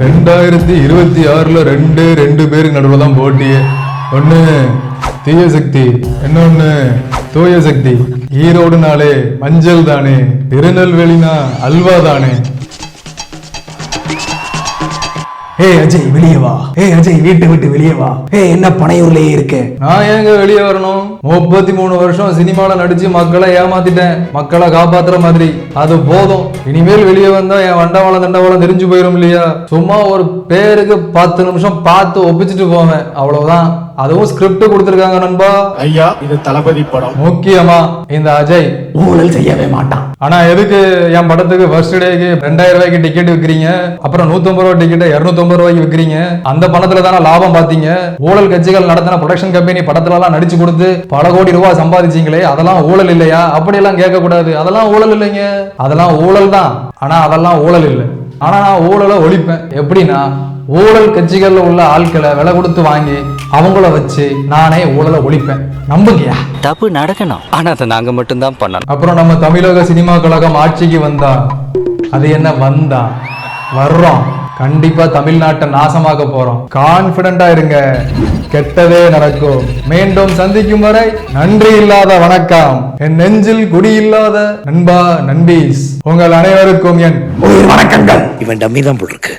2026 ரெண்டு பேருக்கு நடுவில் தான் போட்டியே. ஒன்று தீய சக்தி, இன்னொன்று தூய சக்தி. ஈரோடுனாலே மஞ்சள் தானே, திருநெல்வேலினா அல்வா தானே. அஜய் வெளியே வா. அஜய் வீட்டை விட்டு வெளியே வா. என்ன பனையூர்லயே இருக்க? நான் ஏங்க வெளியே வரணும்? 33 வருஷம் சினிமால நடிச்சு மக்களை ஏமாத்திட்டேன். மக்களை காப்பாத்துற மாதிரி அது போதும். இனிமேல் வெளியே வந்தா என் வண்டவாளம் தண்டவாளம் தெரிஞ்சு போயிரும் இல்லையா? சும்மா ஒரு பேருக்கு 10 நிமிஷம் பார்த்து ஒப்பிச்சுட்டு போவேன், அவ்வளவுதான். அதுவும் ஸ்கிரிப்ட் கொடுத்திருக்காங்க நண்பா. ஐயா, இது தளபதி படம். முக்கியமா இந்த அஜய் ஊழல் செய்யவே மாட்டான். ஆனா எதுக்கு என் படத்துக்கு ஃபர்ஸ்ட் டேக்கு 2000 ரூபாய்க்கு டிக்கெட் விற்கிறீங்க, அப்புறம் 150 ரூபாய் டிக்கெட் 250 ரூபாய்க்கு விற்கிறீங்க? அந்த பணத்துல தானே லாபம் பாத்தீங்க. ஊழல் கட்சிகள் நடத்தின ப்ரொடக்ஷன் கம்பெனி படத்துல எல்லாம் நடிச்சு கொடுத்து பல கோடி ரூபாய் சம்பாதிச்சீங்களே, அதெல்லாம் ஊழல் இல்லையா? அப்படி எல்லாம் கேட்க கூடாது. அதெல்லாம் ஊழல் இல்லைங்க, அதெல்லாம் ஊழல் தான். ஆனா அதெல்லாம் ஊழல் இல்லை. ஆனா நான் ஊழலை ஒழிப்பேன். எப்படின்னா, ஊழல் கட்சிகள்ல உள்ள ஆட்களை விலை கொடுத்து வாங்கி அவங்கள வச்சு நானே ஊழலை ஒழிப்பேன். நம்புங்கயா. தப்பு நடக்கணும், ஆனா அதை நாங்க மட்டும்தான் பண்ணணும். அப்புறம் நம்ம தமிழக சினிமா கழகம் ஆட்சிக்கு வந்தா, அது என்ன வந்தா வர்றோம், கண்டிப்பா தமிழ்நாட்டை நாசமாக்க போறோம். கான்பிடண்டா இருங்க, கெட்டதே நடக்கும். மீண்டும் சந்திக்கும் வரை நன்றி இல்லாத வணக்கம். என் நெஞ்சில் குடியில்லாத நண்பா நண்பீஸ், உங்கள் அனைவருக்கும் என் வணக்கங்கள். இவன் டம்மி தான் போட்டிருக்கு.